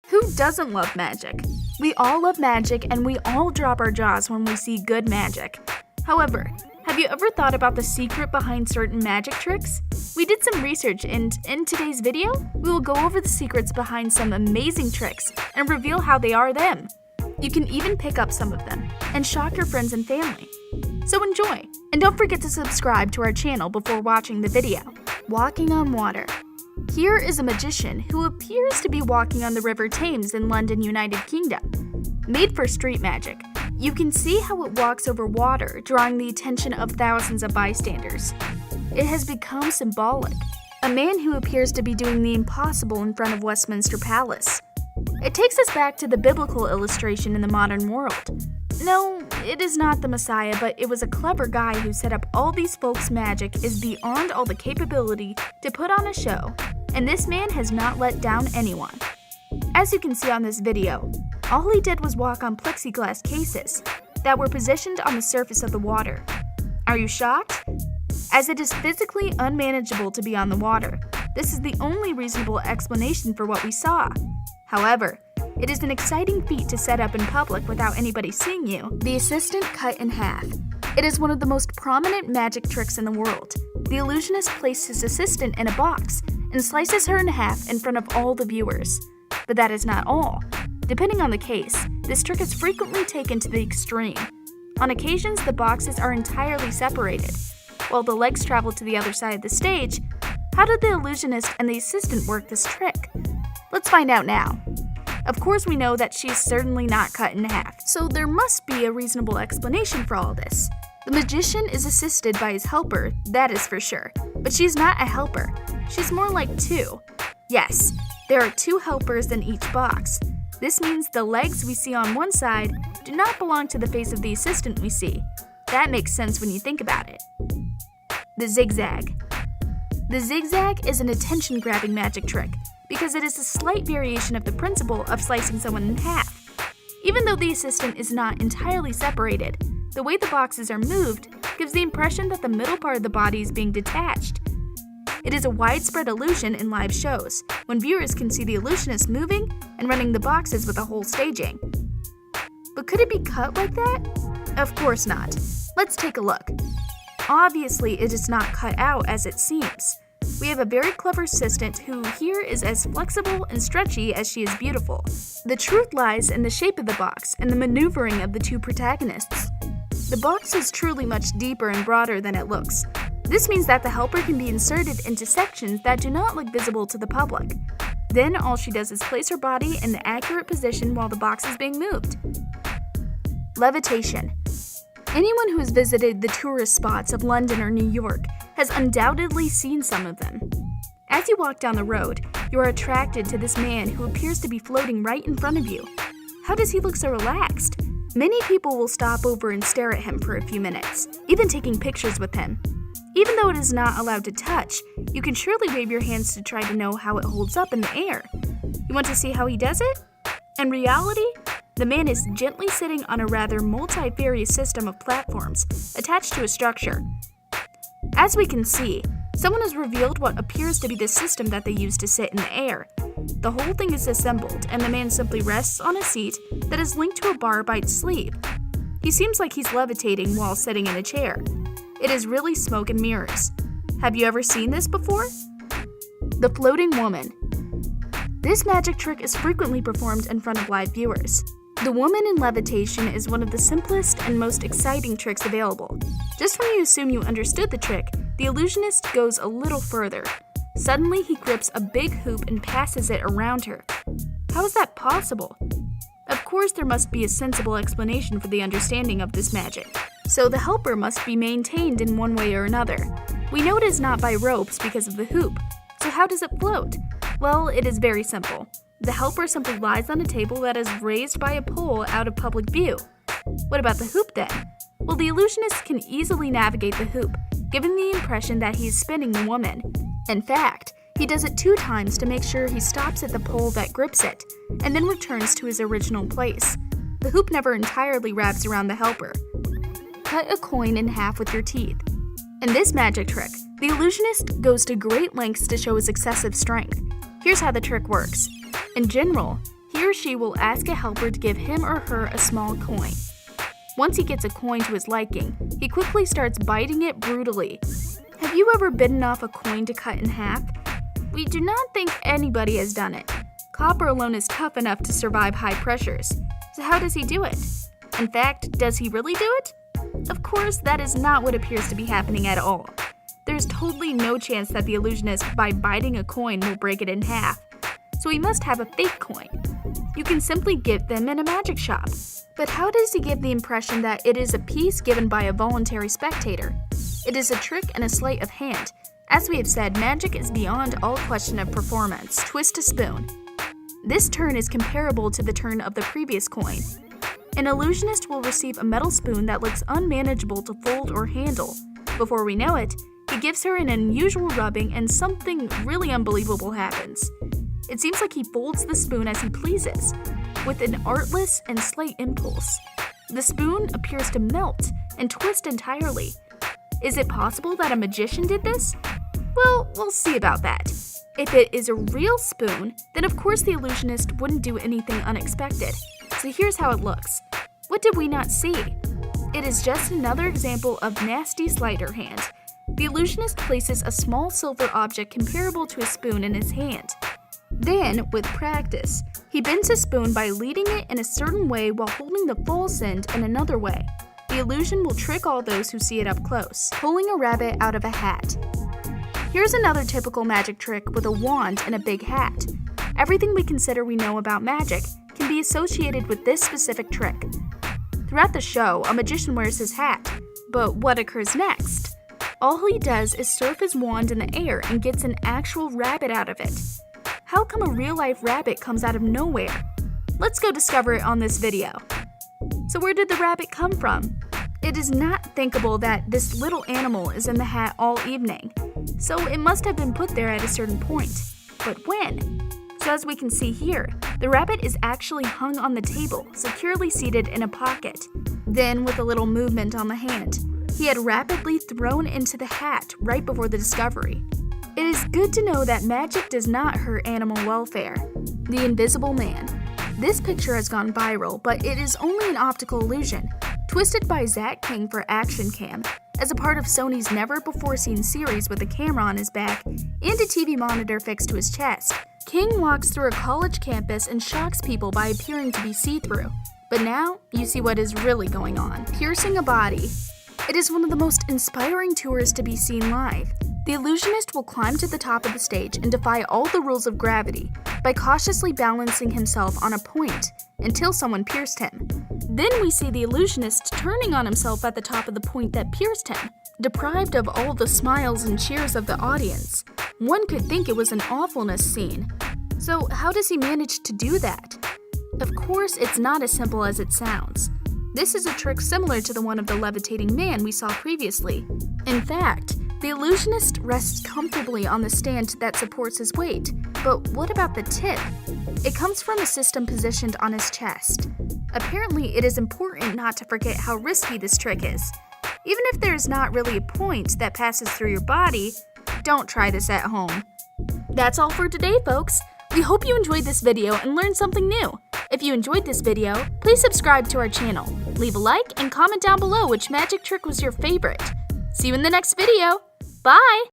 Who doesn't love magic? We all love magic and we all drop our jaws when we see good magic. However, have you ever thought about the secret behind certain magic tricks? We did some research and in today's video, we will go over the secrets behind some amazing tricks and reveal how they are them. You can even pick up some of them and shock your friends and family. So enjoy, and don't forget to subscribe to our channel before watching the video. Walking on water. Here is a magician who appears to be walking on the River Thames in London, United Kingdom. Made for street magic, you can see how it walks over water, drawing the attention of thousands of bystanders. It has become symbolic. A man who appears to be doing the impossible in front of Westminster Palace. It takes us back to the biblical illustration in the modern world. No, it is not the Messiah, but it was a clever guy who set up all these folks' magic is beyond all the capability to put on a show, and this man has not let down anyone. As you can see on this video, all he did was walk on plexiglass cases that were positioned on the surface of the water. Are you shocked? As it is physically unmanageable to be on the water, this is the only reasonable explanation for what we saw. However, it is an exciting feat to set up in public without anybody seeing you. The assistant cut in half. It is one of the most prominent magic tricks in the world. The illusionist placed his assistant in a box and slices her in half in front of all the viewers. But that is not all. Depending on the case, this trick is frequently taken to the extreme. On occasions, the boxes are entirely separated, while the legs travel to the other side of the stage. How did the illusionist and the assistant work this trick? Let's find out now. Of course, we know that she's certainly not cut in half, so there must be a reasonable explanation for all this. The magician is assisted by his helper, that is for sure, but she's not a helper. She's more like two. Yes, there are two helpers in each box. This means the legs we see on one side do not belong to the face of the assistant we see. That makes sense when you think about it. The Zig Zag. The Zig Zag is an attention-grabbing magic trick because it is a slight variation of the principle of slicing someone in half. Even though the assistant is not entirely separated, the way the boxes are moved gives the impression that the middle part of the body is being detached. It is a widespread illusion in live shows, when viewers can see the illusionist moving and running the boxes with a whole staging. But could it be cut like that? Of course not. Let's take a look. Obviously, it is not cut out as it seems. We have a very clever assistant who here is as flexible and stretchy as she is beautiful. The truth lies in the shape of the box and the maneuvering of the two protagonists. The box is truly much deeper and broader than it looks. This means that the helper can be inserted into sections that do not look visible to the public. Then all she does is place her body in the accurate position while the box is being moved. Levitation. Anyone who has visited the tourist spots of London or New York has undoubtedly seen some of them. As you walk down the road, you are attracted to this man who appears to be floating right in front of you. How does he look so relaxed? Many people will stop over and stare at him for a few minutes, even taking pictures with him. Even though it is not allowed to touch, you can surely wave your hands to try to know how it holds up in the air. You want to see how he does it? In reality, the man is gently sitting on a rather multifarious system of platforms attached to a structure. As we can see, someone has revealed what appears to be the system that they use to sit in the air. The whole thing is assembled, and the man simply rests on a seat that is linked to a bar by its sleeve. He seems like he's levitating while sitting in a chair. It is really smoke and mirrors. Have you ever seen this before? The floating woman. This magic trick is frequently performed in front of live viewers. The woman in levitation is one of the simplest and most exciting tricks available. Just when you assume you understood the trick, the illusionist goes a little further. Suddenly, he grips a big hoop and passes it around her. How is that possible? Of course, there must be a sensible explanation for the understanding of this magic. So the helper must be maintained in one way or another. We know it is not by ropes because of the hoop. So how does it float? Well, it is very simple. The helper simply lies on a table that is raised by a pole out of public view. What about the hoop then? Well, the illusionist can easily navigate the hoop, giving the impression that he is spinning the woman. In fact, he does it 2 times to make sure he stops at the pole that grips it, and then returns to his original place. The hoop never entirely wraps around the helper. Cut a coin in half with your teeth. In this magic trick, the illusionist goes to great lengths to show his excessive strength. Here's how the trick works. In general, he he or she will ask a helper to give him or her a small coin. Once he gets a coin to his liking, he quickly starts biting it brutally. Have you ever bitten off a coin to cut in half? We do not think anybody has done it. Copper alone is tough enough to survive high pressures. So how does he do it? In fact, does he really do it? Of course, that is not what appears to be happening at all. There's totally no chance that the illusionist, by biting a coin, will break it in half. So he must have a fake coin. You can simply get them in a magic shop. But how does he give the impression that it is a piece given by a voluntary spectator? It is a trick and a sleight of hand. As we have said, magic is beyond all question of performance. Twist a spoon. This turn is comparable to the turn of the previous coin. An illusionist will receive a metal spoon that looks unmanageable to fold or handle. Before we know it, he gives her an unusual rubbing and something really unbelievable happens. It seems like he folds the spoon as he pleases, with an artless and slight impulse. The spoon appears to melt and twist entirely. Is it possible that a magician did this? Well, we'll see about that. If it is a real spoon, then of course the illusionist wouldn't do anything unexpected. So here's how it looks. What did we not see? It is just another example of nasty sleight of hand. The illusionist places a small silver object comparable to a spoon in his hand. Then, with practice, he bends his spoon by leading it in a certain way while holding the false end in another way. The illusion will trick all those who see it up close, pulling a rabbit out of a hat. Here's another typical magic trick with a wand and a big hat. Everything we consider we know about magic can be associated with this specific trick. Throughout the show, a magician wears his hat, but what occurs next? All he does is surf his wand in the air and gets an actual rabbit out of it. How come a real-life rabbit comes out of nowhere? Let's go discover it on this video. So where did the rabbit come from? It is not thinkable that this little animal is in the hat all evening, so it must have been put there at a certain point. But when? So as we can see here, the rabbit is actually hung on the table, securely seated in a pocket. Then, with a little movement on the hand, he had rapidly thrown into the hat right before the discovery. It is good to know that magic does not hurt animal welfare. The Invisible Man. This picture has gone viral, but it is only an optical illusion, twisted by Zach King for Action Cam, as a part of Sony's never-before-seen series with a camera on his back and a TV monitor fixed to his chest. King walks through a college campus and shocks people by appearing to be see-through. But now, you see what is really going on. Piercing a body. It is one of the most inspiring tours to be seen live. The illusionist will climb to the top of the stage and defy all the rules of gravity by cautiously balancing himself on a point until someone pierced him. Then we see the illusionist turning on himself at the top of the point that pierced him. Deprived of all the smiles and cheers of the audience, one could think it was an awfulness scene. So how does he manage to do that? Of course, it's not as simple as it sounds. This is a trick similar to the one of the levitating man we saw previously. In fact, the illusionist rests comfortably on the stand that supports his weight. But what about the tip? It comes from a system positioned on his chest. Apparently, it is important not to forget how risky this trick is. Even if there is not really a point that passes through your body, don't try this at home. That's all for today, folks. We hope you enjoyed this video and learned something new. If you enjoyed this video, please subscribe to our channel, leave a like, and comment down below which magic trick was your favorite. See you in the next video. Bye!